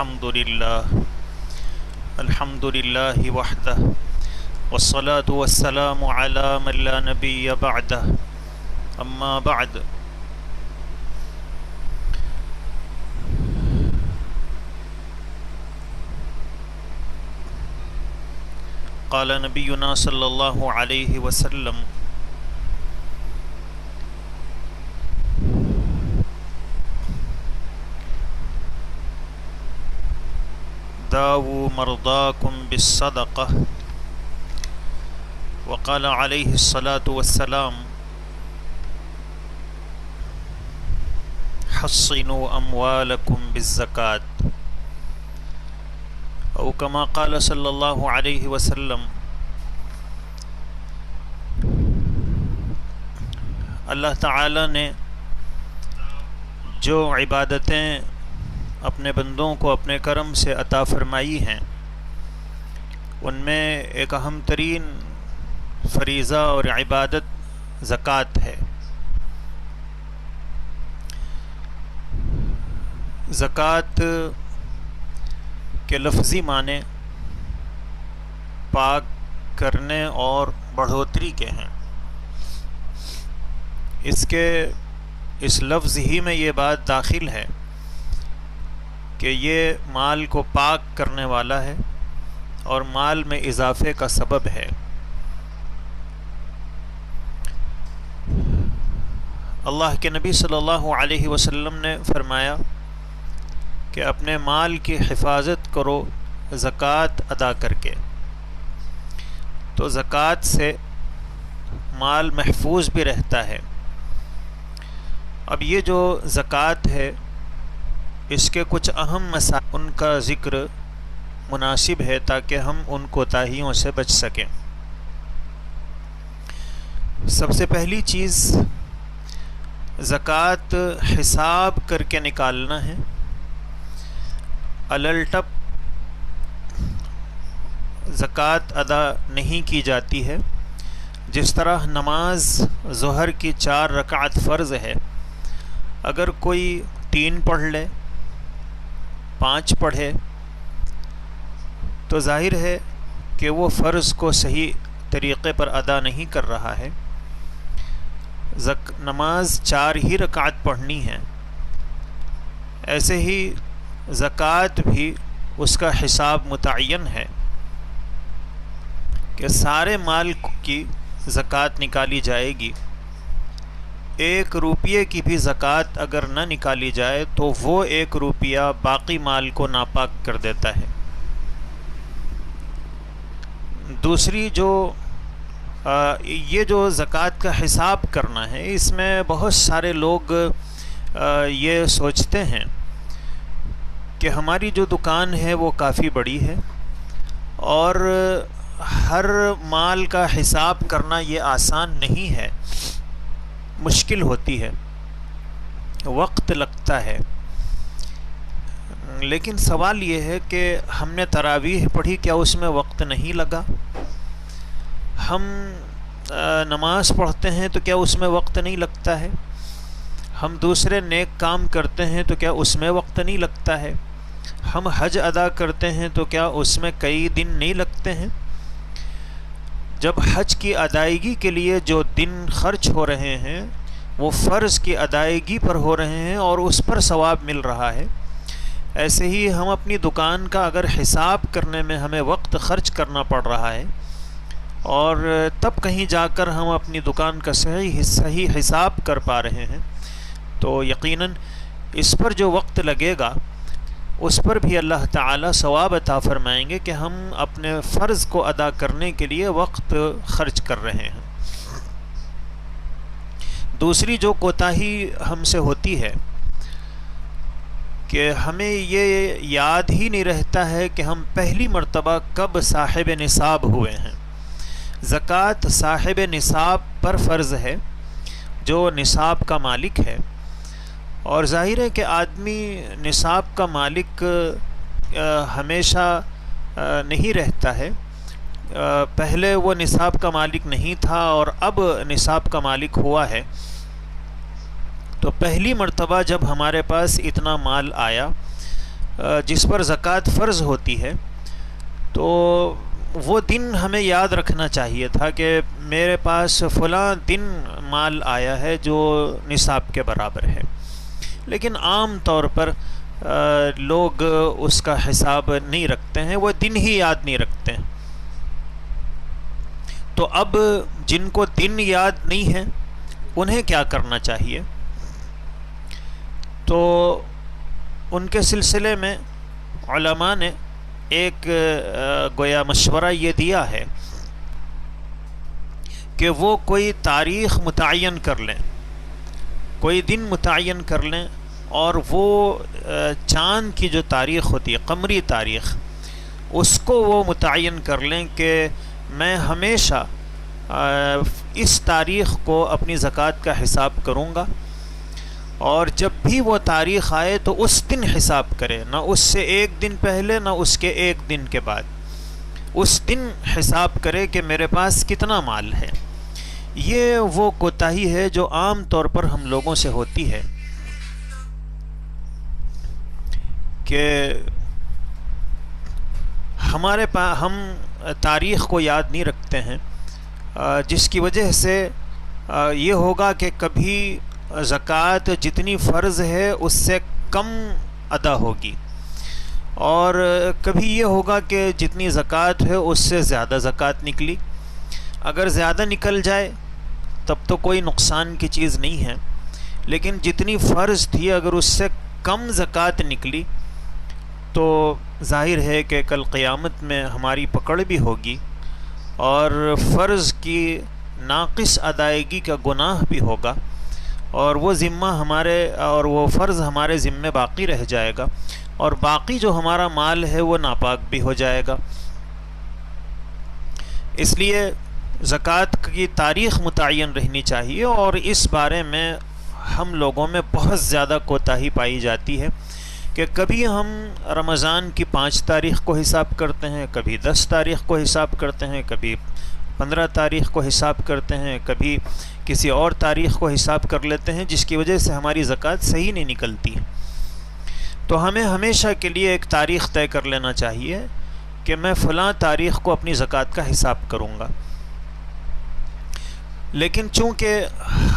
الحمد للہ وحدہ والصلاة والسلام علی من لا نبی بعدہ اما بعد قال نبینا صلی اللہ علیہ وسلم داووا مرضاکم بالصدقہ وقال علیہ الصلاة والسلام حصنوا اموالکم بالزکاة او کما قال صلی اللہ علیہ وسلم۔ اللہ تعالی نے جو عبادتیں اپنے بندوں کو اپنے کرم سے عطا فرمائی ہیں ان میں ایک اہم ترین فریضہ اور عبادت زکوٰۃ ہے۔ زکوٰۃ کے لفظی معنی پاک کرنے اور بڑھوتری کے ہیں۔ اس لفظ ہی میں یہ بات داخل ہے کہ یہ مال کو پاک کرنے والا ہے اور مال میں اضافے کا سبب ہے۔ اللہ کے نبی صلی اللہ علیہ وسلم نے فرمایا کہ اپنے مال کی حفاظت کرو زکوٰۃ ادا کر کے، تو زکوٰۃ سے مال محفوظ بھی رہتا ہے۔ اب یہ جو زکوٰۃ ہے اس کے کچھ اہم مسائل ان کا ذکر مناسب ہے تاکہ ہم ان کوتاہیوں سے بچ سکیں۔ سب سے پہلی چیز زکوٰۃ حساب کر کے نکالنا ہے۔ الٹپ زکوٰۃ ادا نہیں کی جاتی ہے۔ جس طرح نماز ظہر کی 4 رکعت فرض ہے، اگر کوئی 3 پڑھ لے 5 پڑھے تو ظاہر ہے کہ وہ فرض کو صحیح طریقے پر ادا نہیں کر رہا ہے۔ نماز 4 ہی رکعت پڑھنی ہے۔ ایسے ہی زکوٰۃ بھی اس کا حساب متعین ہے کہ سارے مال کی زکوٰۃ نکالی جائے گی۔ 1 روپیے کی بھی زکوٰۃ اگر نہ نکالی جائے تو وہ 1 روپیہ باقی مال کو ناپاک کر دیتا ہے۔ دوسری یہ جو زکوٰۃ کا حساب کرنا ہے، اس میں بہت سارے لوگ یہ سوچتے ہیں کہ ہماری جو دکان ہے وہ کافی بڑی ہے اور ہر مال کا حساب کرنا یہ آسان نہیں ہے، مشکل ہوتی ہے، وقت لگتا ہے۔ لیکن سوال یہ ہے کہ ہم نے تراویح پڑھی، کیا اس میں وقت نہیں لگا؟ ہم نماز پڑھتے ہیں تو کیا اس میں وقت نہیں لگتا ہے؟ ہم دوسرے نیک کام کرتے ہیں تو کیا اس میں وقت نہیں لگتا ہے؟ ہم حج ادا کرتے ہیں تو کیا اس میں کئی دن نہیں لگتے ہیں؟ جب حج کی ادائیگی کے لیے جو دن خرچ ہو رہے ہیں وہ فرض کی ادائیگی پر ہو رہے ہیں اور اس پر ثواب مل رہا ہے، ایسے ہی ہم اپنی دکان کا اگر حساب کرنے میں ہمیں وقت خرچ کرنا پڑ رہا ہے اور تب کہیں جا کر ہم اپنی دکان کا صحیح حساب کر پا رہے ہیں، تو یقیناً اس پر جو وقت لگے گا اس پر بھی اللہ تعالیٰ ثواب عطا فرمائیں گے کہ ہم اپنے فرض کو ادا کرنے کے لیے وقت خرچ کر رہے ہیں۔ دوسری جو کوتاہی ہم سے ہوتی ہے کہ ہمیں یہ یاد ہی نہیں رہتا ہے کہ ہم پہلی مرتبہ کب صاحب نصاب ہوئے ہیں۔ زکوٰۃ صاحب نصاب پر فرض ہے، جو نصاب کا مالک ہے، اور ظاہر ہے کہ آدمی نصاب کا مالک ہمیشہ نہیں رہتا ہے۔ پہلے وہ نصاب کا مالک نہیں تھا اور اب نصاب کا مالک ہوا ہے، تو پہلی مرتبہ جب ہمارے پاس اتنا مال آیا جس پر زکوٰۃ فرض ہوتی ہے، تو وہ دن ہمیں یاد رکھنا چاہیے تھا کہ میرے پاس فلاں دن مال آیا ہے جو نصاب کے برابر ہے، لیکن عام طور پر لوگ اس کا حساب نہیں رکھتے ہیں، وہ دن ہی یاد نہیں رکھتے ہیں۔ تو اب جن کو دن یاد نہیں ہے انہیں کیا کرنا چاہیے؟ تو ان کے سلسلے میں علماء نے ایک گویا مشورہ یہ دیا ہے کہ وہ کوئی تاریخ متعین کر لیں، کوئی دن متعین کر لیں، اور وہ چاند کی جو تاریخ ہوتی ہے، قمری تاریخ، اس کو وہ متعین کر لیں کہ میں ہمیشہ اس تاریخ کو اپنی زکوٰۃ کا حساب کروں گا، اور جب بھی وہ تاریخ آئے تو اس دن حساب کرے، نہ اس سے ایک دن پہلے نہ اس کے ایک دن کے بعد، اس دن حساب کرے کہ میرے پاس کتنا مال ہے۔ یہ وہ کوتاہی ہے جو عام طور پر ہم لوگوں سے ہوتی ہے کہ ہمارے پاس ہم تاریخ کو یاد نہیں رکھتے ہیں، جس کی وجہ سے یہ ہوگا کہ کبھی زکوٰۃ جتنی فرض ہے اس سے کم ادا ہوگی، اور کبھی یہ ہوگا کہ جتنی زکوٰۃ ہے اس سے زیادہ زکوٰۃ نکلی۔ اگر زیادہ نکل جائے تب تو کوئی نقصان کی چیز نہیں ہے، لیکن جتنی فرض تھی اگر اس سے کم زکوٰۃ نکلی تو ظاہر ہے کہ کل قیامت میں ہماری پکڑ بھی ہوگی، اور فرض کی ناقص ادائیگی کا گناہ بھی ہوگا، اور وہ ذمہ ہمارے اور وہ فرض ہمارے ذمہ باقی رہ جائے گا، اور باقی جو ہمارا مال ہے وہ ناپاک بھی ہو جائے گا۔ اس لیے زکوٰۃ کی تاریخ متعین رہنی چاہیے، اور اس بارے میں ہم لوگوں میں بہت زیادہ کوتاہی پائی جاتی ہے کہ کبھی ہم رمضان کی 5 تاریخ کو حساب کرتے ہیں، کبھی 10 تاریخ کو حساب کرتے ہیں، کبھی 15 تاریخ کو حساب کرتے ہیں، کبھی کسی اور تاریخ کو حساب کر لیتے ہیں، جس کی وجہ سے ہماری زکوٰۃ صحیح نہیں نکلتی۔ تو ہمیں ہمیشہ کے لیے ایک تاریخ طے کر لینا چاہیے کہ میں فلاں تاریخ کو اپنی زکوٰۃ کا حساب کروں گا، لیکن چونکہ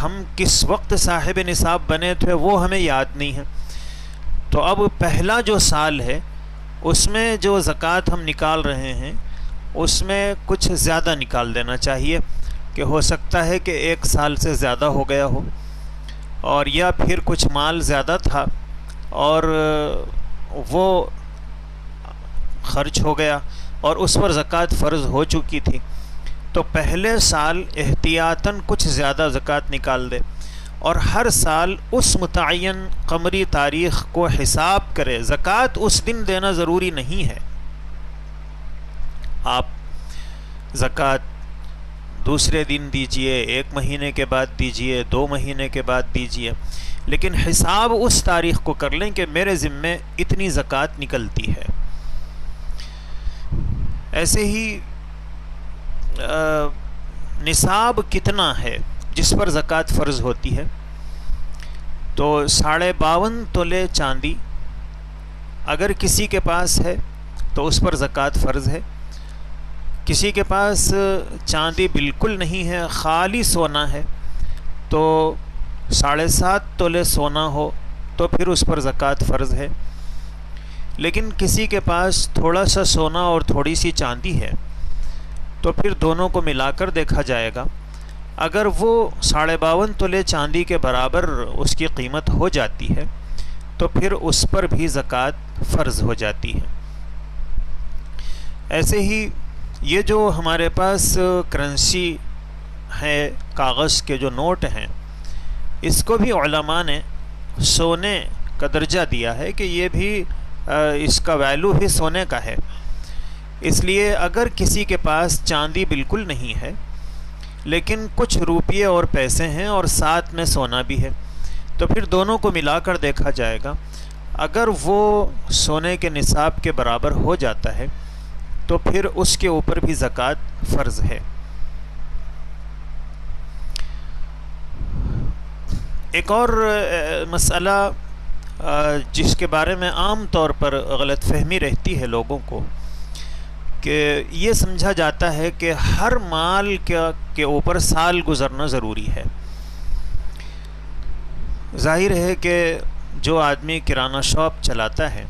ہم کس وقت صاحب نصاب بنے تھے وہ ہمیں یاد نہیں ہے، تو اب پہلا جو سال ہے اس میں جو زکوٰۃ ہم نکال رہے ہیں اس میں کچھ زیادہ نکال دینا چاہیے، کہ ہو سکتا ہے کہ 1 سال سے زیادہ ہو گیا ہو، اور یا پھر کچھ مال زیادہ تھا اور وہ خرچ ہو گیا اور اس پر زکوٰۃ فرض ہو چکی تھی، تو پہلے سال احتیاطاً کچھ زیادہ زکوٰۃ نکال دے، اور ہر سال اس متعین قمری تاریخ کو حساب کرے۔ زکوٰۃ اس دن دینا ضروری نہیں ہے، آپ زکوٰۃ دوسرے دن دیجئے، 1 مہینے کے بعد دیجئے، 2 مہینے کے بعد دیجئے، لیکن حساب اس تاریخ کو کر لیں کہ میرے ذمے اتنی زکوٰۃ نکلتی ہے۔ ایسے ہی نصاب کتنا ہے جس پر زکوٰۃ فرض ہوتی ہے؟ تو 52.5 تولے چاندی اگر کسی کے پاس ہے تو اس پر زکوٰۃ فرض ہے۔ کسی کے پاس چاندی بالکل نہیں ہے، خالی سونا ہے، تو 7.5 تولے سونا ہو تو پھر اس پر زکوٰۃ فرض ہے۔ لیکن کسی کے پاس تھوڑا سا سونا اور تھوڑی سی چاندی ہے تو پھر دونوں کو ملا کر دیکھا جائے گا، اگر وہ 52.5 تولے چاندی کے برابر اس کی قیمت ہو جاتی ہے تو پھر اس پر بھی زکوٰۃ فرض ہو جاتی ہے۔ ایسے ہی یہ جو ہمارے پاس کرنسی ہے، کاغذ کے جو نوٹ ہیں، اس کو بھی علماء نے سونے کا درجہ دیا ہے کہ یہ بھی اس کا ویلیو بھی سونے کا ہے۔ اس لیے اگر کسی کے پاس چاندی بالکل نہیں ہے لیکن کچھ روپیے اور پیسے ہیں اور ساتھ میں سونا بھی ہے، تو پھر دونوں کو ملا کر دیکھا جائے گا، اگر وہ سونے کے نصاب کے برابر ہو جاتا ہے تو پھر اس کے اوپر بھی زکوٰۃ فرض ہے۔ ایک اور مسئلہ جس کے بارے میں عام طور پر غلط فہمی رہتی ہے لوگوں کو، کہ یہ سمجھا جاتا ہے کہ ہر مال کے اوپر سال گزرنا ضروری ہے۔ ظاہر ہے کہ جو آدمی کرانہ شاپ چلاتا ہے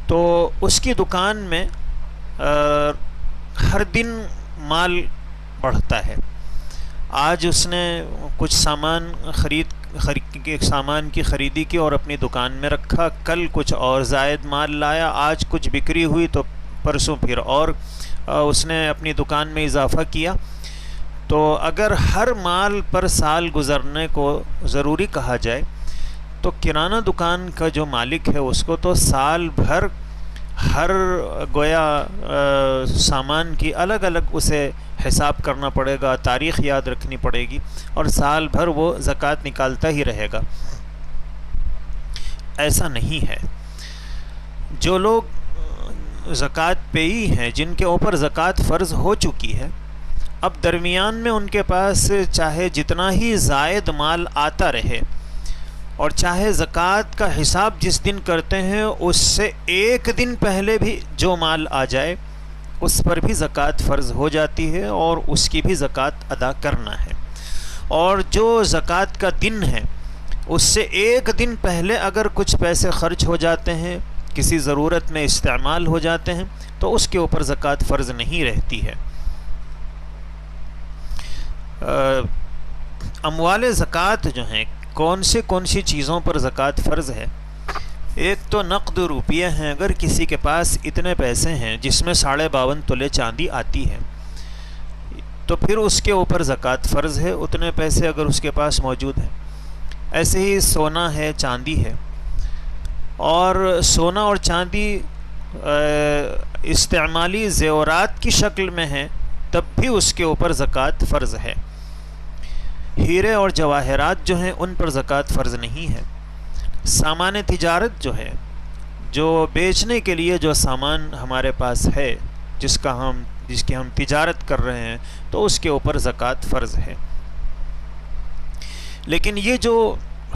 تو اس کی دکان میں ہر دن مال بڑھتا ہے۔ آج اس نے کچھ سامان سامان کی خریدی کی اور اپنی دکان میں رکھا، کل کچھ اور زائد مال لایا، آج کچھ بکری ہوئی تو پرسوں پھر اور اس نے اپنی دکان میں اضافہ کیا۔ تو اگر ہر مال پر سال گزرنے کو ضروری کہا جائے تو کرانہ دکان کا جو مالک ہے اس کو تو سال بھر ہر گویا سامان کی الگ الگ اسے حساب کرنا پڑے گا، تاریخ یاد رکھنی پڑے گی، اور سال بھر وہ زکوٰۃ نکالتا ہی رہے گا۔ ایسا نہیں ہے۔ جو لوگ زکوٰۃ پیئی ہیں، جن کے اوپر زکوٰۃ فرض ہو چکی ہے، اب درمیان میں ان کے پاس چاہے جتنا ہی زائد مال آتا رہے اور چاہے زکوٰۃ کا حساب جس دن کرتے ہیں اس سے ایک دن پہلے بھی جو مال آ جائے اس پر بھی زکوٰۃ فرض ہو جاتی ہے اور اس کی بھی زکوٰۃ ادا کرنا ہے۔ اور جو زکوٰۃ کا دن ہے اس سے ایک دن پہلے اگر کچھ پیسے خرچ ہو جاتے ہیں، کسی ضرورت میں استعمال ہو جاتے ہیں، تو اس کے اوپر زکوٰۃ فرض نہیں رہتی ہے۔ اموال زکوٰۃ جو ہیں، کون سی چیزوں پر زکوٰۃ فرض ہے؟ ایک تو نقد روپیہ ہیں۔ اگر کسی کے پاس اتنے پیسے ہیں جس میں 52.5 تولے چاندی آتی ہے تو پھر اس کے اوپر زکوٰۃ فرض ہے، اتنے پیسے اگر اس کے پاس موجود ہیں۔ ایسے ہی سونا ہے، چاندی ہے، اور سونا اور چاندی استعمالی زیورات کی شکل میں ہے تب بھی اس کے اوپر زکوٰۃ فرض ہے۔ ہیرے اور جواہرات جو ہیں ان پر زکوٰۃ فرض نہیں ہے۔ سامان تجارت جو ہے، جو بیچنے کے لیے جو سامان ہمارے پاس ہے، جس کی ہم تجارت کر رہے ہیں، تو اس کے اوپر زکوٰۃ فرض ہے۔ لیکن یہ جو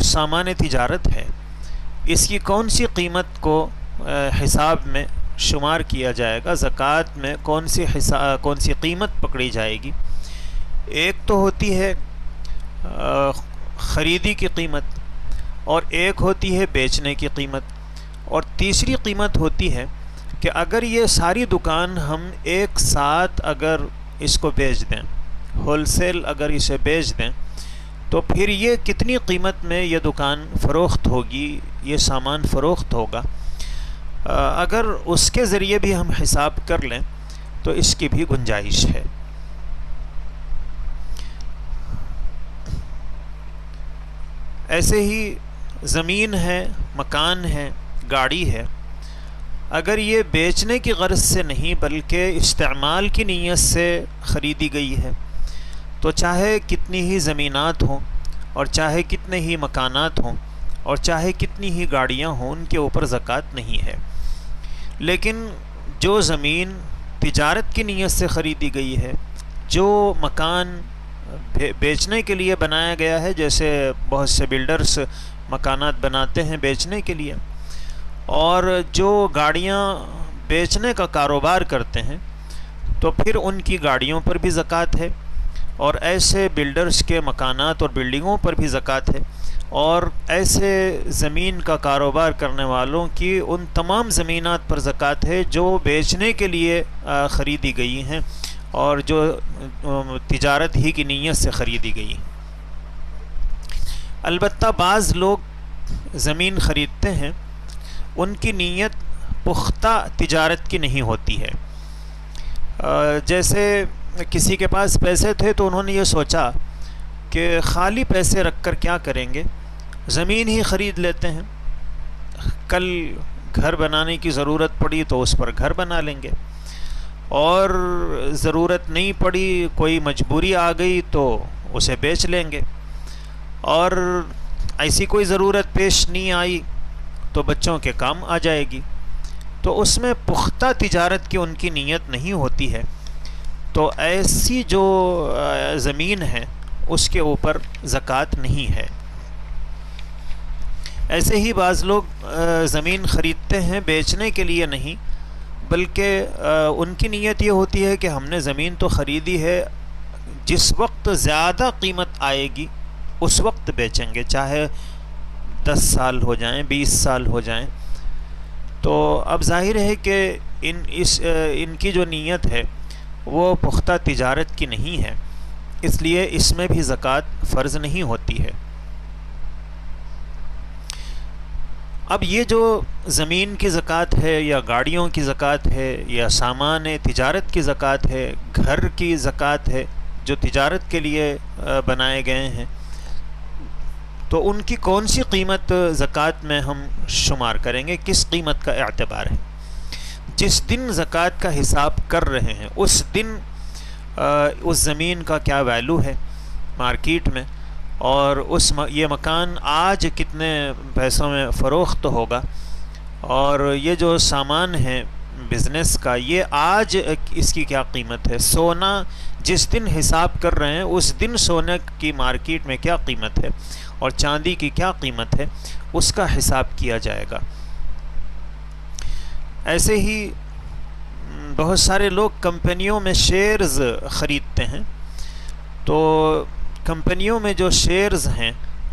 سامان تجارت ہے، اس کی کون سی قیمت کو حساب میں شمار کیا جائے گا، زکوٰۃ میں کون سی قیمت پکڑی جائے گی؟ ایک تو ہوتی ہے خریدی کی قیمت، اور ایک ہوتی ہے بیچنے کی قیمت، اور تیسری قیمت ہوتی ہے کہ اگر یہ ساری دکان ہم ایک ساتھ اگر اس کو بیچ دیں، ہول سیل اگر اسے بیچ دیں، تو پھر یہ کتنی قیمت میں یہ دکان فروخت ہوگی، یہ سامان فروخت ہوگا۔ اگر اس کے ذریعے بھی ہم حساب کر لیں تو اس کی بھی گنجائش ہے۔ ایسے ہی زمین ہے، مکان ہے، گاڑی ہے، اگر یہ بیچنے کی غرض سے نہیں بلکہ استعمال کی نیت سے خریدی گئی ہے تو چاہے کتنی ہی زمینات ہوں اور چاہے کتنے ہی مکانات ہوں اور چاہے کتنی ہی گاڑیاں ہوں، ان کے اوپر زکوٰۃ نہیں ہے۔ لیکن جو زمین تجارت کی نیت سے خریدی گئی ہے، جو مکان بیچنے کے لیے بنایا گیا ہے، جیسے بہت سے بلڈرز مکانات بناتے ہیں بیچنے کے لیے، اور جو گاڑیاں بیچنے کا کاروبار کرتے ہیں، تو پھر ان کی گاڑیوں پر بھی زکوٰۃ ہے، اور ایسے بلڈرز کے مکانات اور بلڈنگوں پر بھی زکوٰۃ ہے، اور ایسے زمین کا کاروبار کرنے والوں کی ان تمام زمینات پر زکوٰۃ ہے جو بیچنے کے لیے خریدی گئی ہیں اور جو تجارت ہی کی نیت سے خریدی گئی۔ البتہ بعض لوگ زمین خریدتے ہیں، ان کی نیت پختہ تجارت کی نہیں ہوتی ہے۔ جیسے کسی کے پاس پیسے تھے تو انہوں نے یہ سوچا کہ خالی پیسے رکھ کر کیا کریں گے، زمین ہی خرید لیتے ہیں، کل گھر بنانے کی ضرورت پڑی تو اس پر گھر بنا لیں گے، اور ضرورت نہیں پڑی، کوئی مجبوری آ گئی تو اسے بیچ لیں گے، اور ایسی کوئی ضرورت پیش نہیں آئی تو بچوں کے کام آ جائے گی۔ تو اس میں پختہ تجارت کی ان کی نیت نہیں ہوتی ہے، تو ایسی جو زمین ہے اس کے اوپر زکوٰۃ نہیں ہے۔ ایسے ہی بعض لوگ زمین خریدتے ہیں بیچنے کے لیے نہیں، بلکہ ان کی نیت یہ ہوتی ہے کہ ہم نے زمین تو خریدی ہے، جس وقت زیادہ قیمت آئے گی اس وقت بیچیں گے، چاہے 10 سال ہو جائیں، 20 سال ہو جائیں۔ تو اب ظاہر ہے کہ ان کی جو نیت ہے وہ پختہ تجارت کی نہیں ہے، اس لیے اس میں بھی زکوٰۃ فرض نہیں ہوتی ہے۔ اب یہ جو زمین کی زکوٰۃ ہے یا گاڑیوں کی زکوٰۃ ہے یا سامان تجارت کی زکوٰۃ ہے، گھر کی زکوٰۃ ہے جو تجارت کے لیے بنائے گئے ہیں، تو ان کی کون سی قیمت زکوٰۃ میں ہم شمار کریں گے، کس قیمت کا اعتبار ہے؟ جس دن زکوٰۃ کا حساب کر رہے ہیں اس دن اس زمین کا کیا ویلیو ہے مارکیٹ میں، اور یہ مکان آج کتنے پیسوں میں فروخت ہوگا، اور یہ جو سامان ہے بزنس کا یہ آج اس کی کیا قیمت ہے، سونا جس دن حساب کر رہے ہیں اس دن سونے کی مارکیٹ میں کیا قیمت ہے اور چاندی کی کیا قیمت ہے، اس کا حساب کیا جائے گا۔ ایسے ہی بہت سارے لوگ کمپنیوں میں شیئرز خریدتے ہیں، تو کمپنیوں میں جو شیئرز ہیں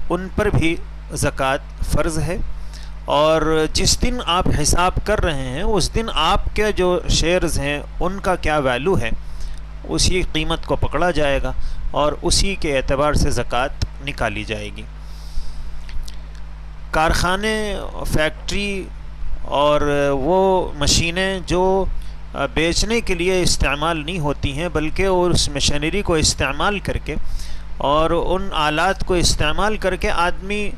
ان پر بھی زکوٰۃ فرض ہے، اور جس دن آپ حساب کر رہے ہیں اس دن آپ کے جو شیئرز ہیں ان کا کیا ویلیو ہے اسی قیمت کو پکڑا جائے گا اور اسی کے اعتبار سے زکوٰۃ نکالی جائے گی۔ کارخانے، فیکٹری اور وہ مشینیں جو بیچنے کے لیے استعمال نہیں ہوتی ہیں بلکہ اس مشینری کو استعمال کر کے اور ان آلات کو استعمال کر کے آدمی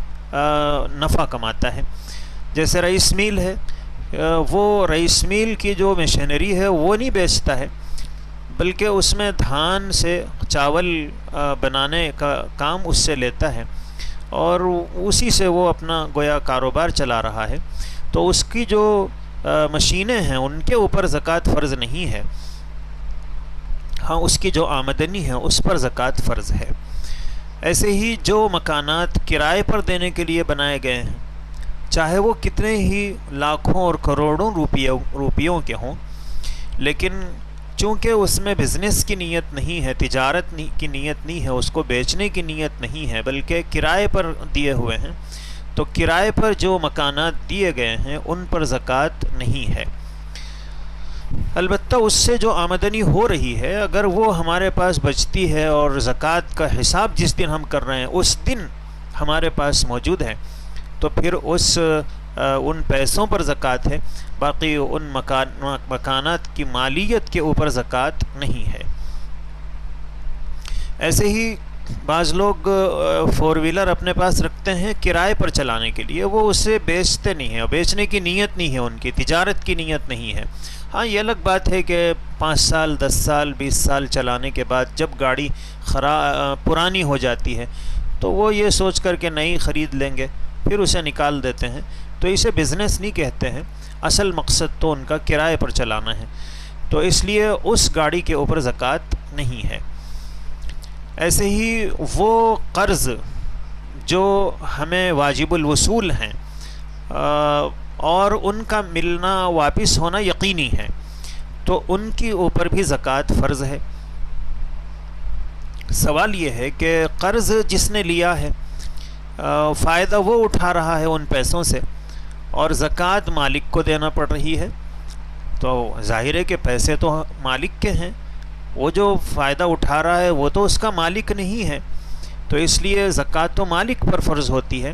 نفع کماتا ہے، جیسے رئیس میل ہے، وہ رئیس میل کی جو مشینری ہے وہ نہیں بیچتا ہے بلکہ اس میں دھان سے چاول بنانے کا کام اس سے لیتا ہے اور اسی سے وہ اپنا گویا کاروبار چلا رہا ہے، تو اس کی جو مشینیں ہیں ان کے اوپر زکوٰۃ فرض نہیں ہے، ہاں اس کی جو آمدنی ہے اس پر زکوٰۃ فرض ہے۔ ایسے ہی جو مکانات کرائے پر دینے کے لیے بنائے گئے ہیں، چاہے وہ کتنے ہی لاکھوں اور کروڑوں روپیوں کے ہوں، لیکن چونکہ اس میں بزنس کی نیت نہیں ہے، تجارت کی نیت نہیں ہے، اس کو بیچنے کی نیت نہیں ہے بلکہ کرائے پر دیے ہوئے ہیں، تو کرائے پر جو مکانات دیے گئے ہیں ان پر زکوٰۃ نہیں ہے۔ البتہ اس سے جو آمدنی ہو رہی ہے اگر وہ ہمارے پاس بچتی ہے اور زکوٰۃ کا حساب جس دن ہم کر رہے ہیں اس دن ہمارے پاس موجود ہے تو پھر ان پیسوں پر زکوٰۃ ہے، باقی ان مکانات کی مالیت کے اوپر زکوٰۃ نہیں ہے۔ ایسے ہی بعض لوگ 4 ویلر اپنے پاس رکھتے ہیں کرائے پر چلانے کے لیے، وہ اسے بیچتے نہیں ہیں، بیچنے کی نیت نہیں ہے، ان کی تجارت کی نیت نہیں ہے۔ ہاں یہ الگ بات ہے کہ 5 سال 10 سال 20 سال چلانے کے بعد جب گاڑی پرانی ہو جاتی ہے تو وہ یہ سوچ کر کے نئی خرید لیں گے، پھر اسے نکال دیتے ہیں، تو اسے بزنس نہیں کہتے ہیں، اصل مقصد تو ان کا کرائے پر چلانا ہے، تو اس لیے اس گاڑی کے اوپر زکوٰۃ نہیں ہے۔ ایسے ہی وہ قرض جو ہمیں واجب الوصول ہیں اور ان کا ملنا واپس ہونا یقینی ہے تو ان کی اوپر بھی زکوٰۃ فرض ہے۔ سوال یہ ہے کہ قرض جس نے لیا ہے فائدہ وہ اٹھا رہا ہے ان پیسوں سے اور زکوٰۃ مالک کو دینا پڑ رہی ہے، تو ظاہر ہے کہ پیسے تو مالک کے ہیں، وہ جو فائدہ اٹھا رہا ہے وہ تو اس کا مالک نہیں ہے، تو اس لیے زکوٰۃ تو مالک پر فرض ہوتی ہے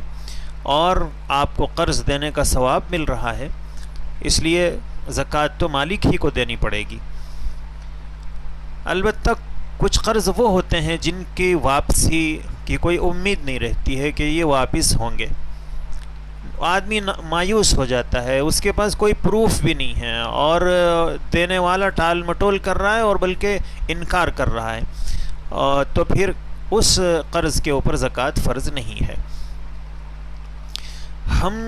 اور آپ کو قرض دینے کا ثواب مل رہا ہے، اس لیے زکوٰۃ تو مالک ہی کو دینی پڑے گی۔ البتہ کچھ قرض وہ ہوتے ہیں جن کی واپسی کی کوئی امید نہیں رہتی ہے کہ یہ واپس ہوں گے، آدمی مایوس ہو جاتا ہے، اس کے پاس کوئی پروف بھی نہیں ہے اور دینے والا ٹال مٹول کر رہا ہے اور بلکہ انکار کر رہا ہے، تو پھر اس قرض کے اوپر زکوٰۃ فرض نہیں ہے۔ ہم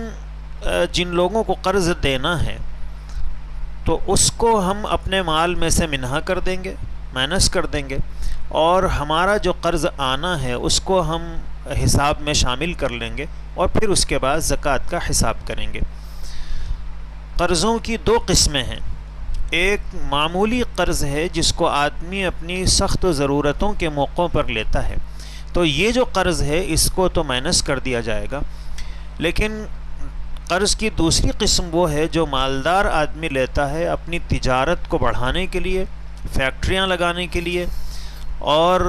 جن لوگوں کو قرض دینا ہے تو اس کو ہم اپنے مال میں سے منہا کر دیں گے، مائنس کر دیں گے، اور ہمارا جو قرض آنا ہے اس کو ہم حساب میں شامل کر لیں گے اور پھر اس کے بعد زکوٰۃ کا حساب کریں گے۔ قرضوں کی دو قسمیں ہیں، ایک معمولی قرض ہے جس کو آدمی اپنی سخت ضرورتوں کے موقعوں پر لیتا ہے، تو یہ جو قرض ہے اس کو تو مائنس کر دیا جائے گا، لیکن قرض کی دوسری قسم وہ ہے جو مالدار آدمی لیتا ہے اپنی تجارت کو بڑھانے کے لیے، فیکٹریاں لگانے کے لیے اور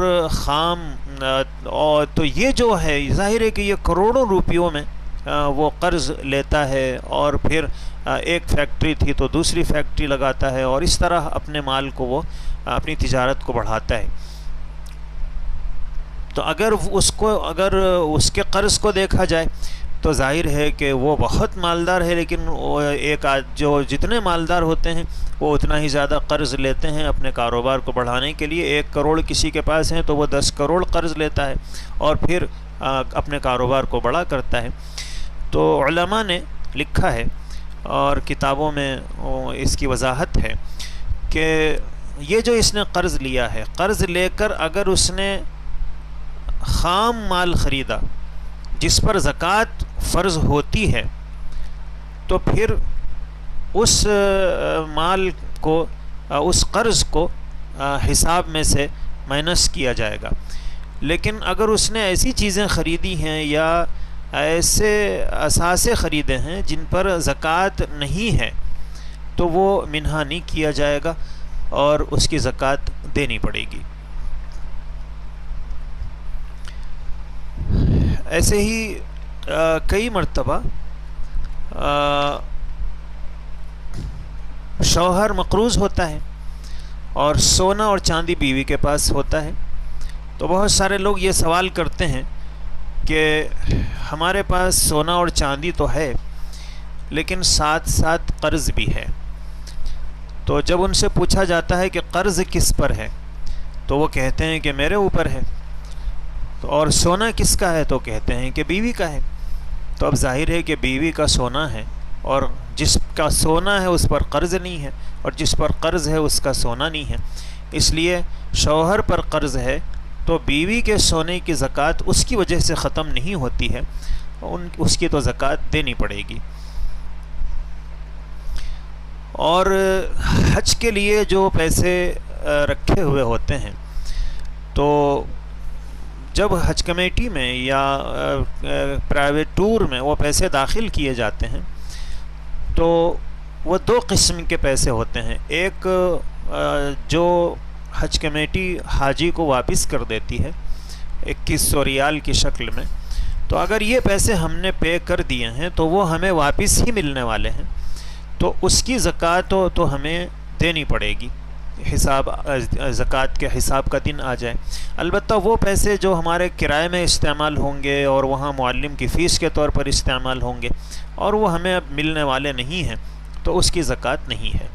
اور تو یہ جو ہے ظاہر ہے کہ یہ کروڑوں روپیوں میں وہ قرض لیتا ہے اور پھر ایک فیکٹری تھی تو دوسری فیکٹری لگاتا ہے اور اس طرح اپنے مال کو وہ اپنی تجارت کو بڑھاتا ہے۔ تو اگر اس کے قرض کو دیکھا جائے تو ظاہر ہے کہ وہ بہت مالدار ہے، لیکن جو جتنے مالدار ہوتے ہیں وہ اتنا ہی زیادہ قرض لیتے ہیں اپنے کاروبار کو بڑھانے کے لیے۔ 1 کروڑ کسی کے پاس ہیں تو وہ 10 کروڑ قرض لیتا ہے اور پھر اپنے کاروبار کو بڑا کرتا ہے۔ تو علماء نے لکھا ہے اور کتابوں میں اس کی وضاحت ہے کہ یہ جو اس نے قرض لیا ہے، قرض لے کر اگر اس نے خام مال خریدا جس پر زکوٰۃ فرض ہوتی ہے تو پھر اس مال کو، اس قرض کو حساب میں سے مائنس کیا جائے گا۔ لیکن اگر اس نے ایسی چیزیں خریدی ہیں یا ایسے اثاثے خریدے ہیں جن پر زکوٰۃ نہیں ہے تو وہ منہا نہیں کیا جائے گا اور اس کی زکوٰۃ دینی پڑے گی۔ ایسے ہی کئی مرتبہ شوہر مقروض ہوتا ہے اور سونا اور چاندی بیوی کے پاس ہوتا ہے، تو بہت سارے لوگ یہ سوال کرتے ہیں کہ ہمارے پاس سونا اور چاندی تو ہے لیکن ساتھ ساتھ قرض بھی ہے، تو جب ان سے پوچھا جاتا ہے کہ قرض کس پر ہے تو وہ کہتے ہیں کہ میرے اوپر ہے، تو اور سونا کس کا ہے تو کہتے ہیں کہ بیوی کا ہے۔ تو اب ظاہر ہے کہ بیوی کا سونا ہے اور جس کا سونا ہے اس پر قرض نہیں ہے اور جس پر قرض ہے اس کا سونا نہیں ہے، اس لیے شوہر پر قرض ہے تو بیوی کے سونے کی زکوٰۃ اس کی وجہ سے ختم نہیں ہوتی ہے، اس کی تو زکوٰۃ دینی پڑے گی۔ اور حج کے لیے جو پیسے رکھے ہوئے ہوتے ہیں تو جب حج کمیٹی میں یا پرائیویٹ ٹور میں وہ پیسے داخل کیے جاتے ہیں تو وہ 2 قسم کے پیسے ہوتے ہیں، ایک جو حج کمیٹی حاجی کو واپس کر دیتی ہے 2100 ریال کی شکل میں، تو اگر یہ پیسے ہم نے پے کر دیے ہیں تو وہ ہمیں واپس ہی ملنے والے ہیں، تو اس کی زکوٰۃ تو ہمیں دینی پڑے گی، زکوٰۃ کے حساب کا دن آ جائے۔ البتہ وہ پیسے جو ہمارے کرائے میں استعمال ہوں گے اور وہاں معلم کی فیس کے طور پر استعمال ہوں گے اور وہ ہمیں اب ملنے والے نہیں ہیں تو اس کی زکوٰۃ نہیں ہے۔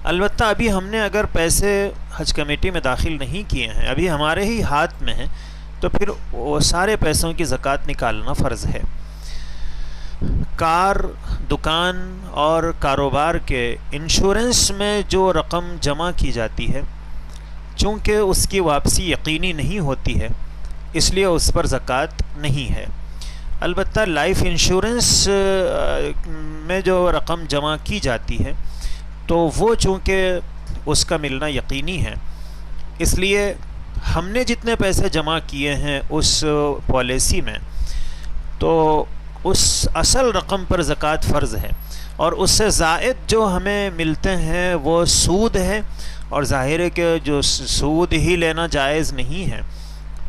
البتہ ابھی ہم نے اگر پیسے حج کمیٹی میں داخل نہیں کیے ہیں، ابھی ہمارے ہی ہاتھ میں ہیں، تو پھر وہ سارے پیسوں کی زکوٰۃ نکالنا فرض ہے۔ کار، دکان اور کاروبار کے انشورنس میں جو رقم جمع کی جاتی ہے، چونکہ اس کی واپسی یقینی نہیں ہوتی ہے اس لیے اس پر زکوٰۃ نہیں ہے۔ البتہ لائف انشورنس میں جو رقم جمع کی جاتی ہے تو وہ چونکہ اس کا ملنا یقینی ہے، اس لیے ہم نے جتنے پیسے جمع کیے ہیں اس پالیسی میں تو اس اصل رقم پر زکوٰۃ فرض ہے، اور اس سے زائد جو ہمیں ملتے ہیں وہ سود ہے، اور ظاہر ہے کہ جو سود ہی لینا جائز نہیں ہے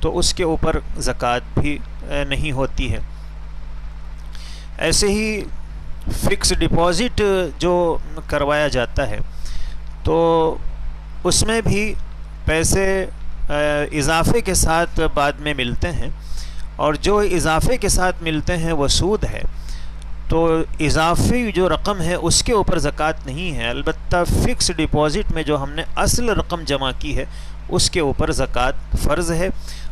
تو اس کے اوپر زکوٰۃ بھی نہیں ہوتی ہے۔ ایسے ہی فکس ڈپازٹ جو کروایا جاتا ہے تو اس میں بھی پیسے اضافے کے ساتھ بعد میں ملتے ہیں، اور جو اضافے کے ساتھ ملتے ہیں وہ سود ہے، تو اضافی جو رقم ہے اس کے اوپر زکوٰۃ نہیں ہے۔ البتہ فکس ڈپازٹ میں جو ہم نے اصل رقم جمع کی ہے اس کے اوپر زکوٰۃ فرض ہے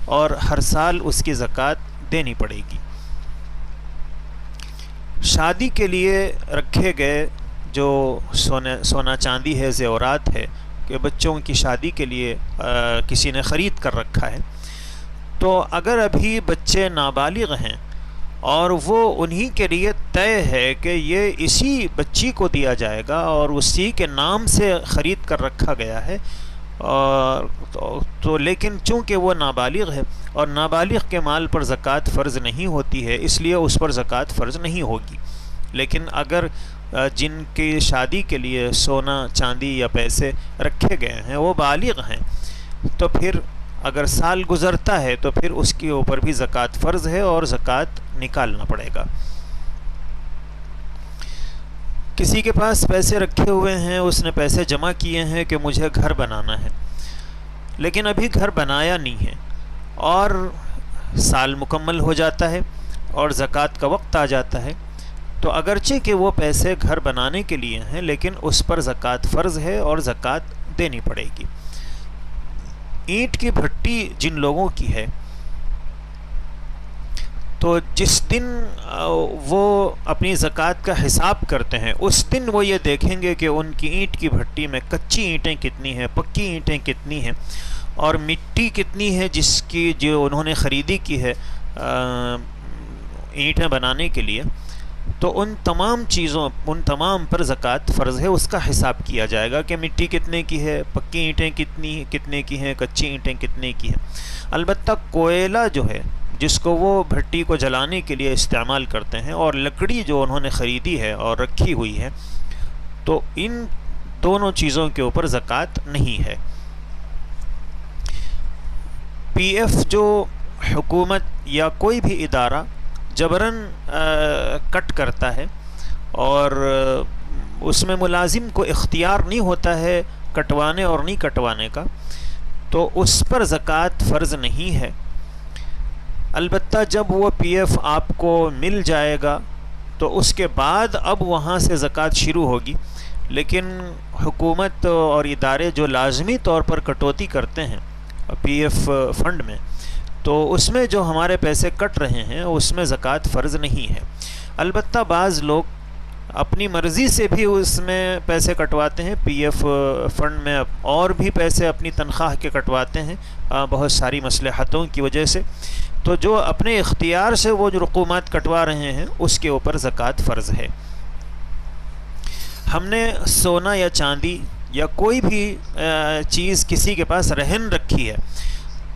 اور ہر سال اس کی زکوٰۃ دینی پڑے گی۔ شادی کے لیے رکھے گئے جو سونا چاندی ہے، زیورات ہے کہ بچوں کی شادی کے لیے کسی نے خرید کر رکھا ہے، تو اگر ابھی بچے نابالغ ہیں اور وہ انہی کے لیے طے ہے کہ یہ اسی بچی کو دیا جائے گا اور اسی کے نام سے خرید کر رکھا گیا ہے، اور تو لیکن چونکہ وہ نابالغ ہے اور نابالغ کے مال پر زکوٰۃ فرض نہیں ہوتی ہے، اس لیے اس پر زکوٰۃ فرض نہیں ہوگی۔ لیکن اگر جن کی شادی کے لیے سونا چاندی یا پیسے رکھے گئے ہیں وہ بالغ ہیں، تو پھر اگر سال گزرتا ہے تو پھر اس کے اوپر بھی زکوٰۃ فرض ہے اور زکوٰۃ نکالنا پڑے گا۔ کسی کے پاس پیسے رکھے ہوئے ہیں، اس نے پیسے جمع کیے ہیں کہ مجھے گھر بنانا ہے، لیکن ابھی گھر بنایا نہیں ہے اور سال مکمل ہو جاتا ہے اور زکوٰۃ کا وقت آ جاتا ہے، تو اگرچہ کہ وہ پیسے گھر بنانے کے لیے ہیں لیکن اس پر زکوٰۃ فرض ہے اور زکوٰۃ دینی پڑے گی۔ اینٹ کی بھٹی جن لوگوں کی ہے، تو جس دن وہ اپنی زکوٰۃ کا حساب کرتے ہیں اس دن وہ یہ دیکھیں گے کہ ان کی اینٹ کی بھٹی میں کچی اینٹیں کتنی ہیں، پکی اینٹیں کتنی ہیں، اور مٹی کتنی ہے جس کی جو انہوں نے خریدی کی ہے اینٹیں بنانے کے لیے، تو ان تمام چیزوں ان تمام پر زکوٰۃ فرض ہے۔ اس کا حساب کیا جائے گا کہ مٹی کتنے کی ہے، پکی اینٹیں کتنے کی ہیں، کچی اینٹیں کتنے کی ہیں۔ البتہ کوئلہ جو ہے جس کو وہ بھٹی کو جلانے کے لیے استعمال کرتے ہیں، اور لکڑی جو انہوں نے خریدی ہے اور رکھی ہوئی ہے، تو ان دونوں چیزوں کے اوپر زکوٰۃ نہیں ہے۔ پی ایف جو حکومت یا کوئی بھی ادارہ جبراً کٹ کرتا ہے اور اس میں ملازم کو اختیار نہیں ہوتا ہے کٹوانے اور نہیں کٹوانے کا، تو اس پر زکوٰۃ فرض نہیں ہے۔ البتہ جب وہ پی ایف آپ کو مل جائے گا تو اس کے بعد اب وہاں سے زکوٰۃ شروع ہوگی، لیکن حکومت اور ادارے جو لازمی طور پر کٹوتی کرتے ہیں پی ایف فنڈ میں، تو اس میں جو ہمارے پیسے کٹ رہے ہیں اس میں زکوٰۃ فرض نہیں ہے۔ البتہ بعض لوگ اپنی مرضی سے بھی اس میں پیسے کٹواتے ہیں، پی ایف فنڈ میں اور بھی پیسے اپنی تنخواہ کے کٹواتے ہیں بہت ساری مصلحتوں کی وجہ سے، تو جو اپنے اختیار سے وہ جو رقومات کٹوا رہے ہیں اس کے اوپر زکوٰۃ فرض ہے۔ ہم نے سونا یا چاندی یا کوئی بھی چیز کسی کے پاس رہن رکھی ہے،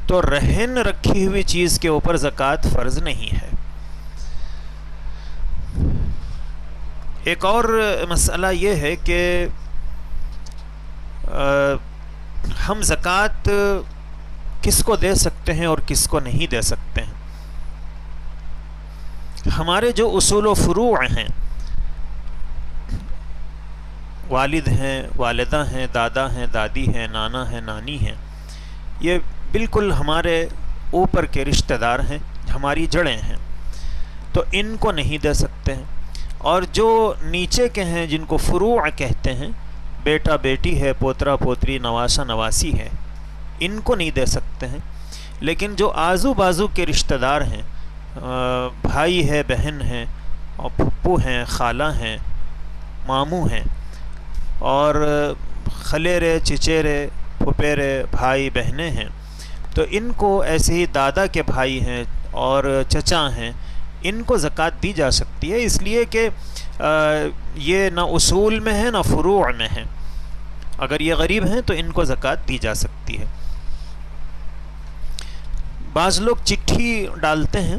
تو رہن رکھی ہوئی چیز کے اوپر زکوٰۃ فرض نہیں ہے۔ ایک اور مسئلہ یہ ہے کہ ہم زکوٰۃ کس کو دے سکتے ہیں اور کس کو نہیں دے سکتے ہیں۔ ہمارے جو اصول و فروع ہیں، والد ہیں، والدہ ہیں، دادا ہیں، دادی ہیں، نانا ہیں، نانی ہیں، یہ بالکل ہمارے اوپر کے رشتہ دار ہیں، ہماری جڑیں ہیں، تو ان کو نہیں دے سکتے ہیں۔ اور جو نیچے کے ہیں جن کو فروع کہتے ہیں، بیٹا بیٹی ہے، پوترا پوتری، نواسا نواسی ہے، ان کو نہیں دے سکتے ہیں۔ لیکن جو آزو بازو کے رشتہ دار ہیں، بھائی ہے، بہن ہیں، اور پھپھو ہیں، خالہ ہیں، ماموں ہیں، اور خلیرے، چچیرے، پھپھیرے، بھائی بہنیں ہیں، تو ان کو ایسے ہی دادا کے بھائی ہیں اور چچا ہیں، ان کو زکوٰۃ دی جا سکتی ہے، اس لیے کہ یہ نہ اصول میں ہے نہ فروع میں ہے۔ اگر یہ غریب ہیں تو ان کو زکوٰۃ دی جا سکتی ہے۔ بعض لوگ چٹھی ڈالتے ہیں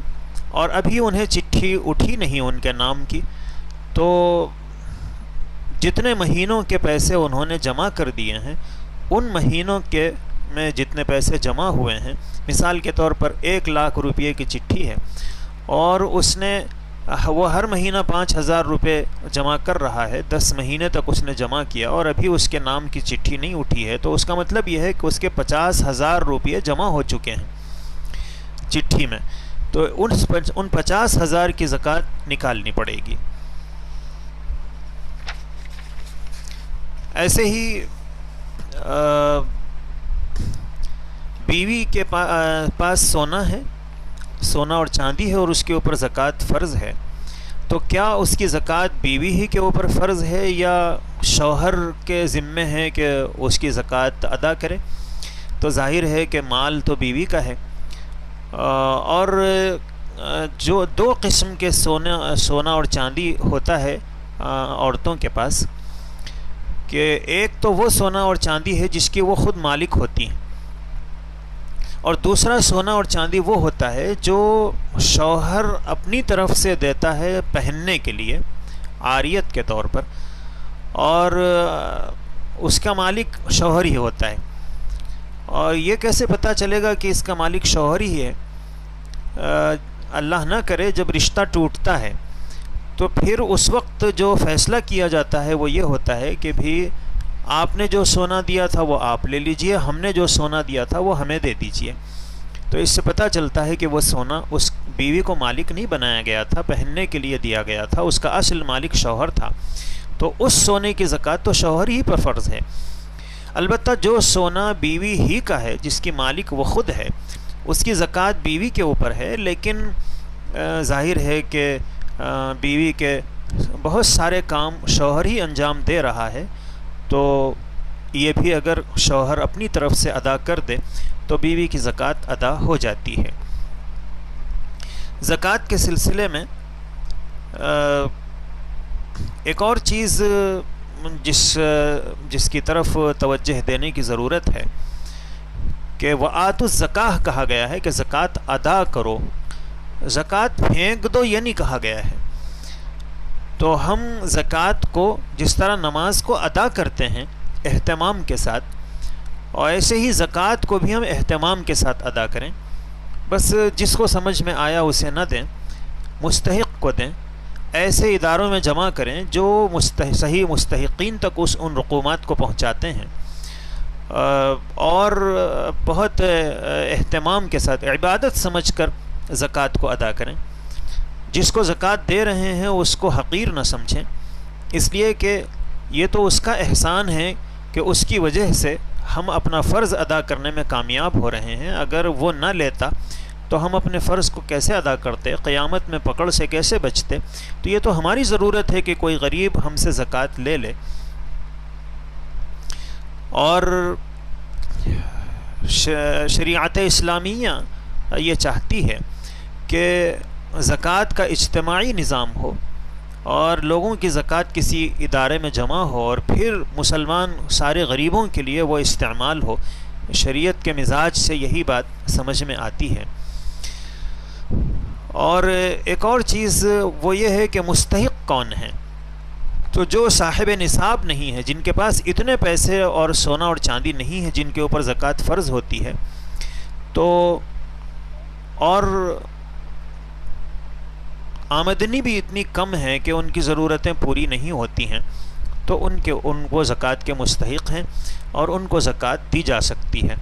اور ابھی انہیں چٹھی اٹھی نہیں ان کے نام کی، تو جتنے مہینوں کے پیسے انہوں نے جمع کر دیے ہیں، ان مہینوں کے میں جتنے پیسے جمع ہوئے ہیں، مثال کے طور پر 1,00,000 روپے کی چٹھی ہے اور اس نے وہ ہر مہینہ 5,000 روپے جمع کر رہا ہے، 10 مہینے تک اس نے جمع کیا اور ابھی اس کے نام کی چٹھی نہیں اٹھی ہے، تو اس کا مطلب یہ ہے کہ اس کے 50,000 روپے جمع ہو چکے ہیں چٹھی میں، تو ان 50,000 کی زکوٰۃ نکالنی پڑے گی۔ ایسے ہی بیوی کے پاس سونا ہے، سونا اور چاندی ہے، اور اس کے اوپر زکوٰۃ فرض ہے، تو کیا اس کی زکوٰۃ بیوی ہی کے اوپر فرض ہے یا شوہر کے ذمے ہے کہ اس کی زکوٰۃ ادا کرے؟ تو ظاہر ہے کہ مال تو بیوی کا ہے، اور جو دو قسم کے سونا اور چاندی ہوتا ہے عورتوں کے پاس، کہ ایک تو وہ سونا اور چاندی ہے جس کی وہ خود مالک ہوتی ہیں، اور دوسرا سونا اور چاندی وہ ہوتا ہے جو شوہر اپنی طرف سے دیتا ہے پہننے کے لیے عاریت کے طور پر، اور اس کا مالک شوہر ہی ہوتا ہے۔ اور یہ کیسے پتہ چلے گا کہ اس کا مالک شوہر ہی ہے؟ اللہ نہ کرے جب رشتہ ٹوٹتا ہے تو پھر اس وقت جو فیصلہ کیا جاتا ہے وہ یہ ہوتا ہے کہ بھی آپ نے جو سونا دیا تھا وہ آپ لے لیجئے، ہم نے جو سونا دیا تھا وہ ہمیں دے دیجئے۔ تو اس سے پتہ چلتا ہے کہ وہ سونا اس بیوی کو مالک نہیں بنایا گیا تھا، پہننے کے لیے دیا گیا تھا، اس کا اصل مالک شوہر تھا۔ تو اس سونے کی زکوٰۃ تو شوہر ہی پر فرض ہے۔ البتہ جو سونا بیوی ہی کا ہے، جس کی مالک وہ خود ہے، اس کی زکوٰۃ بیوی کے اوپر ہے، لیکن ظاہر ہے کہ بیوی کے بہت سارے کام شوہر ہی انجام دے رہا ہے، تو یہ بھی اگر شوہر اپنی طرف سے ادا کر دے تو بیوی کی زکوٰۃ ادا ہو جاتی ہے۔ زکوٰۃ کے سلسلے میں ایک اور چیز جس کی طرف توجہ دینے کی ضرورت ہے کہ وآتوا الزکاۃ کہا گیا ہے کہ زکوٰۃ ادا کرو، زکوٰۃ پھینک دو یہ نہیں کہا گیا ہے۔ تو ہم زکوٰۃ کو جس طرح نماز کو ادا کرتے ہیں اہتمام کے ساتھ، اور ایسے ہی زکوٰۃ کو بھی ہم اہتمام کے ساتھ ادا کریں۔ بس جس کو سمجھ میں آیا اسے نہ دیں، مستحق کو دیں، ایسے اداروں میں جمع کریں جو صحیح مستحقین تک ان رقومات کو پہنچاتے ہیں، اور بہت اہتمام کے ساتھ عبادت سمجھ کر زکوٰۃ کو ادا کریں۔ جس کو زکوٰۃ دے رہے ہیں اس کو حقیر نہ سمجھیں، اس لیے کہ یہ تو اس کا احسان ہے کہ اس کی وجہ سے ہم اپنا فرض ادا کرنے میں کامیاب ہو رہے ہیں۔ اگر وہ نہ لیتا تو ہم اپنے فرض کو کیسے ادا کرتے، قیامت میں پکڑ سے کیسے بچتے؟ تو یہ تو ہماری ضرورت ہے کہ کوئی غریب ہم سے زکوٰۃ لے لے۔ اور شریعت اسلامیہ یہ چاہتی ہے کہ زکوٰۃ کا اجتماعی نظام ہو، اور لوگوں کی زکوٰۃ کسی ادارے میں جمع ہو، اور پھر مسلمان سارے غریبوں کے لیے وہ استعمال ہو۔ شریعت کے مزاج سے یہی بات سمجھ میں آتی ہے۔ اور ایک اور چیز وہ یہ ہے کہ مستحق کون ہیں؟ تو جو صاحب نصاب نہیں ہے، جن کے پاس اتنے پیسے اور سونا اور چاندی نہیں ہے جن کے اوپر زکوٰۃ فرض ہوتی ہے، تو اور آمدنی بھی اتنی کم ہے کہ ان کی ضرورتیں پوری نہیں ہوتی ہیں، تو ان کو زکوٰۃ کے مستحق ہیں اور ان کو زکوٰۃ دی جا سکتی ہے۔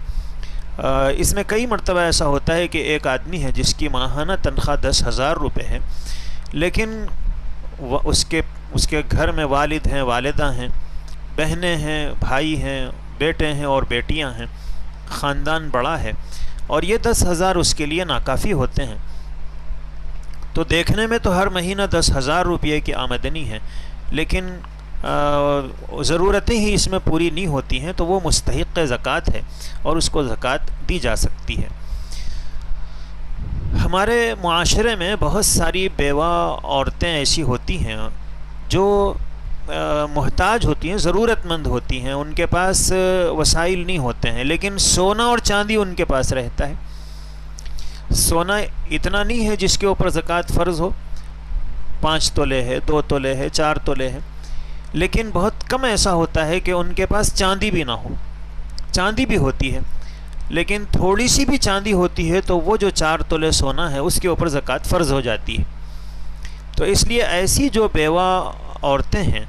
اس میں کئی مرتبہ ایسا ہوتا ہے کہ ایک آدمی ہے جس کی ماہانہ تنخواہ 10,000 روپے ہے، لیکن اس کے گھر میں والد ہیں، والدہ ہیں، بہنیں ہیں، بھائی ہیں، بیٹے ہیں اور بیٹیاں ہیں، خاندان بڑا ہے، اور یہ 10,000 اس کے لیے ناکافی ہوتے ہیں۔ تو دیکھنے میں تو ہر مہینہ 10,000 روپے کی آمدنی ہے، لیکن ضرورتیں ہی اس میں پوری نہیں ہوتی ہیں، تو وہ مستحق زکوٰۃ ہے اور اس کو زکوٰۃ دی جا سکتی ہے۔ ہمارے معاشرے میں بہت ساری بیوہ عورتیں ایسی ہوتی ہیں جو محتاج ہوتی ہیں، ضرورت مند ہوتی ہیں، ان کے پاس وسائل نہیں ہوتے ہیں، لیکن سونا اور چاندی ان کے پاس رہتا ہے۔ سونا اتنا نہیں ہے جس کے اوپر زکوٰۃ فرض ہو، 5 تولے ہے، 2 تولے ہے، 4 تولے ہے، لیکن بہت کم ایسا ہوتا ہے کہ ان کے پاس چاندی بھی نہ ہو۔ چاندی بھی ہوتی ہے، لیکن تھوڑی سی بھی چاندی ہوتی ہے تو وہ جو 4 تولے سونا ہے اس کے اوپر زکوٰۃ فرض ہو جاتی ہے۔ تو اس لیے ایسی جو بیوہ عورتیں ہیں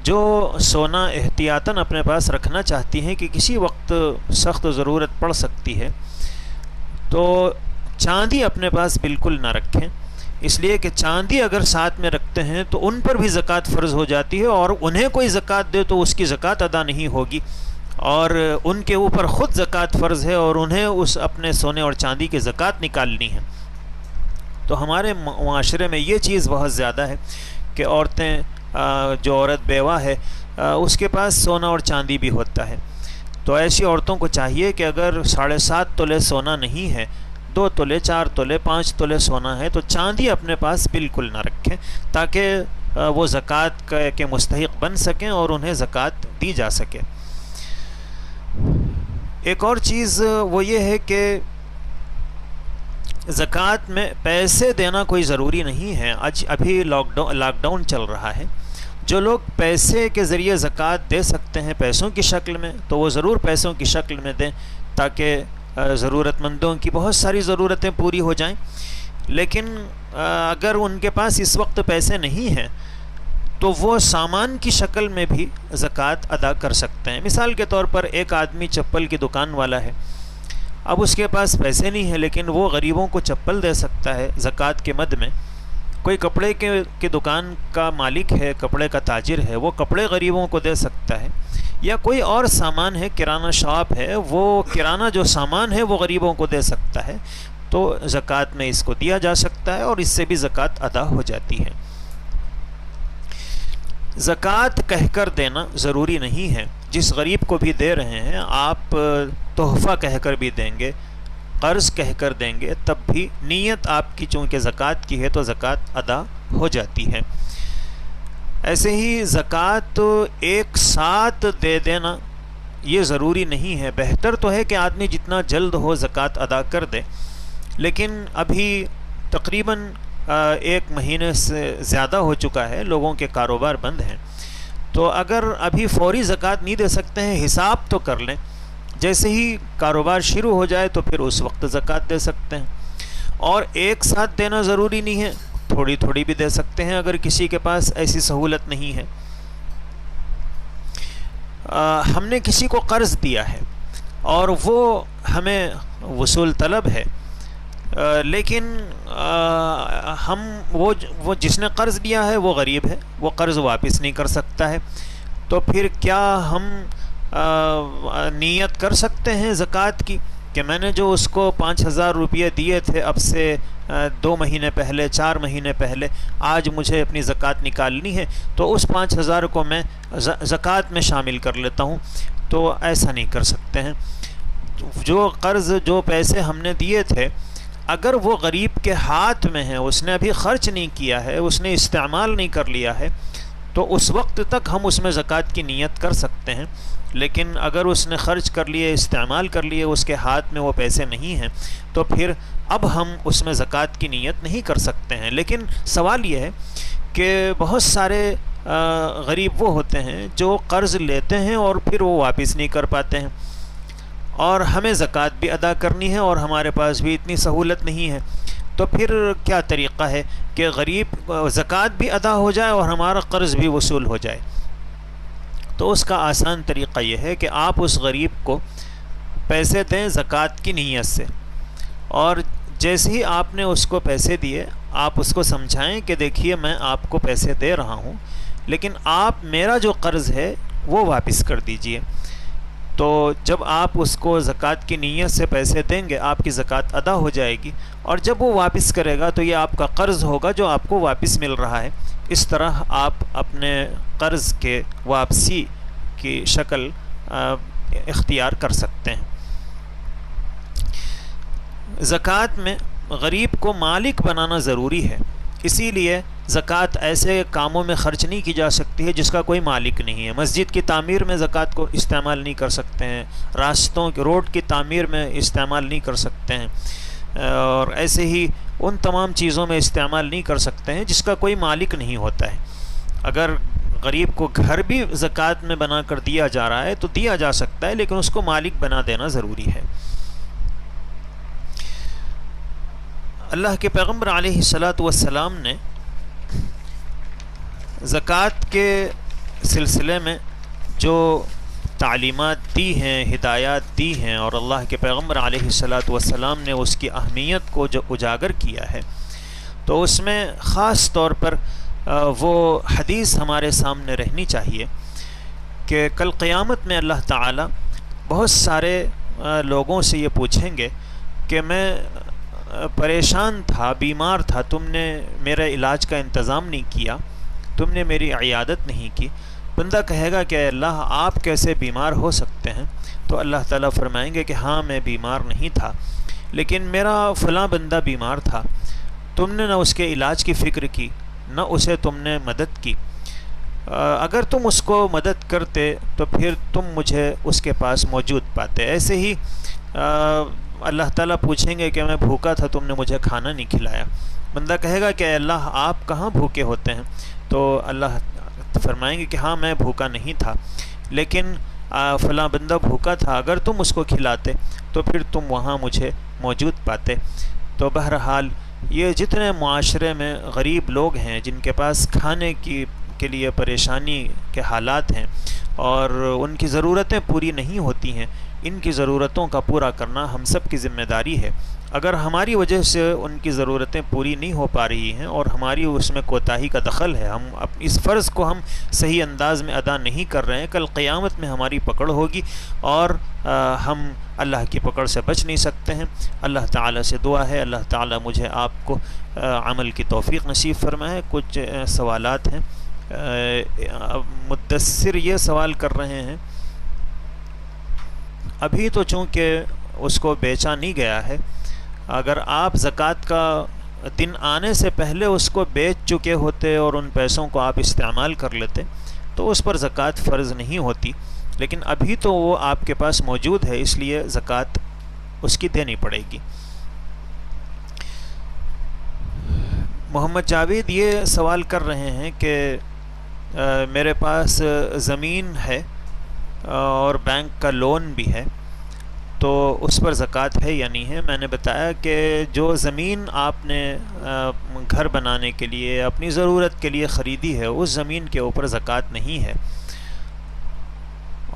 جو سونا احتیاطاً اپنے پاس رکھنا چاہتی ہیں کہ کسی وقت سخت ضرورت پڑ سکتی ہے، تو چاندی اپنے پاس بالکل نہ رکھیں، اس لیے کہ چاندی اگر ساتھ میں رکھتے ہیں تو ان پر بھی زکوٰۃ فرض ہو جاتی ہے، اور انہیں کوئی زکوٰۃ دے تو اس کی زکوٰۃ ادا نہیں ہوگی، اور ان کے اوپر خود زکوٰۃ فرض ہے اور انہیں اس اپنے سونے اور چاندی کی زکوٰۃ نکالنی ہے۔ تو ہمارے معاشرے میں یہ چیز بہت زیادہ ہے کہ عورتیں جو عورت بیوہ ہے اس کے پاس سونا اور چاندی بھی ہوتا ہے، تو ایسی عورتوں کو چاہیے کہ اگر 7.5 تولے سونا نہیں ہے، 2 تولے 4 تولے 5 تولے سونا ہے تو چاندی اپنے پاس بالکل نہ رکھیں، تاکہ وہ زکوٰۃ کے مستحق بن سکیں اور انہیں زکوٰۃ دی جا سکے۔ ایک اور چیز وہ یہ ہے کہ زکوٰۃ میں پیسے دینا کوئی ضروری نہیں ہے۔ ابھی لاک ڈاؤن چل رہا ہے، جو لوگ پیسے کے ذریعے زکوٰۃ دے سکتے ہیں پیسوں کی شکل میں تو وہ ضرور پیسوں کی شکل میں دیں، تاکہ ضرورت مندوں کی بہت ساری ضرورتیں پوری ہو جائیں۔ لیکن اگر ان کے پاس اس وقت پیسے نہیں ہیں تو وہ سامان کی شکل میں بھی زکوٰۃ ادا کر سکتے ہیں۔ مثال کے طور پر ایک آدمی چپل کی دکان والا ہے، اب اس کے پاس پیسے نہیں ہیں لیکن وہ غریبوں کو چپل دے سکتا ہے زکوٰۃ کے مد میں۔ کوئی کپڑے کی دکان کا مالک ہے، کپڑے کا تاجر ہے، وہ کپڑے غریبوں کو دے سکتا ہے، یا کوئی اور سامان ہے، کرانہ شاپ ہے، وہ کرانہ جو سامان ہے وہ غریبوں کو دے سکتا ہے، تو زکوٰۃ میں اس کو دیا جا سکتا ہے اور اس سے بھی زکوٰۃ ادا ہو جاتی ہے۔ زکوٰۃ کہہ کر دینا ضروری نہیں ہے، جس غریب کو بھی دے رہے ہیں آپ تحفہ کہہ کر بھی دیں گے، قرض کہہ کر دیں گے، تب بھی نیت آپ کی چونکہ زکوٰۃ کی ہے تو زکوٰۃ ادا ہو جاتی ہے۔ ایسے ہی زکوٰۃ ایک ساتھ دے دینا یہ ضروری نہیں ہے، بہتر تو ہے کہ آدمی جتنا جلد ہو زکوٰۃ ادا کر دے، لیکن ابھی تقریباً 1 مہینے سے زیادہ ہو چکا ہے، لوگوں کے کاروبار بند ہیں، تو اگر ابھی فوری زکوٰۃ نہیں دے سکتے ہیں حساب تو کر لیں، جیسے ہی کاروبار شروع ہو جائے تو پھر اس وقت زکوٰۃ دے سکتے ہیں۔ اور ایک ساتھ دینا ضروری نہیں ہے، تھوڑی تھوڑی بھی دے سکتے ہیں اگر کسی کے پاس ایسی سہولت نہیں ہے۔ ہم نے کسی کو قرض دیا ہے اور وہ ہمیں وصول طلب ہے، لیکن وہ جس نے قرض دیا ہے وہ غریب ہے، وہ قرض واپس نہیں کر سکتا ہے، تو پھر کیا ہم نیت کر سکتے ہیں زکوٰۃ کی کہ میں نے جو اس کو 5,000 روپیے دیے تھے اب سے 2 مہینے پہلے 4 مہینے پہلے، آج مجھے اپنی زکوٰۃ نکالنی ہے تو اس 5,000 کو میں زکوٰۃ میں شامل کر لیتا ہوں؟ تو ایسا نہیں کر سکتے ہیں۔ جو قرض جو پیسے ہم نے دیے تھے اگر وہ غریب کے ہاتھ میں ہیں، اس نے ابھی خرچ نہیں کیا ہے، اس نے استعمال نہیں کر لیا ہے، تو اس وقت تک ہم اس میں زکوٰۃ کی نیت کر سکتے ہیں۔ لیکن اگر اس نے خرچ کر لیے، استعمال کر لیے، اس کے ہاتھ میں وہ پیسے نہیں ہیں، تو پھر اب ہم اس میں زکوٰۃ کی نیت نہیں کر سکتے ہیں۔ لیکن سوال یہ ہے کہ بہت سارے غریب وہ ہوتے ہیں جو قرض لیتے ہیں اور پھر وہ واپس نہیں کر پاتے ہیں، اور ہمیں زکوٰۃ بھی ادا کرنی ہے اور ہمارے پاس بھی اتنی سہولت نہیں ہے، تو پھر کیا طریقہ ہے کہ غریب زکوٰۃ بھی ادا ہو جائے اور ہمارا قرض بھی وصول ہو جائے؟ تو اس کا آسان طریقہ یہ ہے کہ آپ اس غریب کو پیسے دیں زکوٰۃ کی نیت سے، اور جیسے ہی آپ نے اس کو پیسے دیے آپ اس کو سمجھائیں کہ دیکھیے میں آپ کو پیسے دے رہا ہوں لیکن آپ میرا جو قرض ہے وہ واپس کر دیجئے۔ تو جب آپ اس کو زکوٰۃ کی نیت سے پیسے دیں گے آپ کی زکوٰۃ ادا ہو جائے گی، اور جب وہ واپس کرے گا تو یہ آپ کا قرض ہوگا جو آپ کو واپس مل رہا ہے۔ اس طرح آپ اپنے قرض کے واپسی کی شکل اختیار کر سکتے ہیں۔ زکوٰۃ میں غریب کو مالک بنانا ضروری ہے، اسی لیے زکوٰۃ ایسے کاموں میں خرچ نہیں کی جا سکتی ہے جس کا کوئی مالک نہیں ہے۔ مسجد کی تعمیر میں زکوٰۃ کو استعمال نہیں کر سکتے ہیں، راستوں روڈ کی تعمیر میں استعمال نہیں کر سکتے ہیں، اور ایسے ہی ان تمام چیزوں میں استعمال نہیں کر سکتے ہیں جس کا کوئی مالک نہیں ہوتا ہے۔ اگر غریب کو گھر بھی زکوٰۃ میں بنا کر دیا جا رہا ہے تو دیا جا سکتا ہے، لیکن اس کو مالک بنا دینا ضروری ہے۔ اللہ کے پیغمبر علیہ الصلاۃ والسلام نے زکوٰۃ کے سلسلے میں جو تعلیمات دی ہیں، ہدایات دی ہیں، اور اللہ کے پیغمبر علیہ الصلاۃ والسلام نے اس کی اہمیت کو جو اجاگر کیا ہے، تو اس میں خاص طور پر وہ حدیث ہمارے سامنے رہنی چاہیے کہ کل قیامت میں اللہ تعالی بہت سارے لوگوں سے یہ پوچھیں گے کہ میں پریشان تھا، بیمار تھا، تم نے میرے علاج کا انتظام نہیں کیا، تم نے میری عیادت نہیں کی۔ بندہ کہے گا کہ اے اللہ آپ کیسے بیمار ہو سکتے ہیں؟ تو اللہ تعالیٰ فرمائیں گے کہ ہاں میں بیمار نہیں تھا، لیکن میرا فلاں بندہ بیمار تھا، تم نے نہ اس کے علاج کی فکر کی، نہ اسے تم نے مدد کی، اگر تم اس کو مدد کرتے تو پھر تم مجھے اس کے پاس موجود پاتے۔ ایسے ہی اللہ تعالیٰ پوچھیں گے کہ میں بھوکا تھا، تم نے مجھے کھانا نہیں کھلایا۔ بندہ کہے گا کہ اے اللہ آپ کہاں بھوکے ہوتے ہیں؟ تو اللہ فرمائیں گے کہ ہاں میں بھوکا نہیں تھا، لیکن فلاں بندہ بھوکا تھا، اگر تم اس کو کھلاتے تو پھر تم وہاں مجھے موجود پاتے۔ تو بہرحال یہ جتنے معاشرے میں غریب لوگ ہیں جن کے پاس کھانے کے لیے پریشانی کے حالات ہیں اور ان کی ضرورتیں پوری نہیں ہوتی ہیں، ان کی ضرورتوں کا پورا کرنا ہم سب کی ذمہ داری ہے۔ اگر ہماری وجہ سے ان کی ضرورتیں پوری نہیں ہو پا رہی ہیں اور ہماری اس میں کوتاہی کا دخل ہے، ہم اس فرض کو ہم صحیح انداز میں ادا نہیں کر رہے ہیں، کل قیامت میں ہماری پکڑ ہوگی اور ہم اللہ کی پکڑ سے بچ نہیں سکتے ہیں۔ اللہ تعالیٰ سے دعا ہے اللہ تعالیٰ مجھے آپ کو عمل کی توفیق نصیب فرمائے۔ کچھ سوالات ہیں، مدثر یہ سوال کر رہے ہیں، ابھی تو چونکہ اس کو بیچا نہیں گیا ہے، اگر آپ زکوٰۃ کا دن آنے سے پہلے اس کو بیچ چکے ہوتے اور ان پیسوں کو آپ استعمال کر لیتے تو اس پر زکوٰۃ فرض نہیں ہوتی، لیکن ابھی تو وہ آپ کے پاس موجود ہے، اس لیے زکوٰۃ اس کی دینی پڑے گی۔ محمد جاوید یہ سوال کر رہے ہیں کہ میرے پاس زمین ہے اور بینک کا لون بھی ہے، تو اس پر زکوٰۃ ہے یا نہیں ہے؟ میں نے بتایا کہ جو زمین آپ نے گھر بنانے کے لیے اپنی ضرورت کے لیے خریدی ہے اس زمین کے اوپر زکوٰۃ نہیں ہے،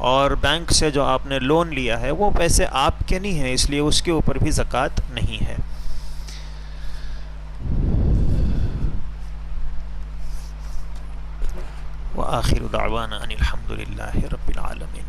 اور بینک سے جو آپ نے لون لیا ہے وہ پیسے آپ کے نہیں ہیں، اس لیے اس کے اوپر بھی زکوٰۃ نہیں ہے۔ وآخر دعوانا ان الحمد للہ رب العالمین۔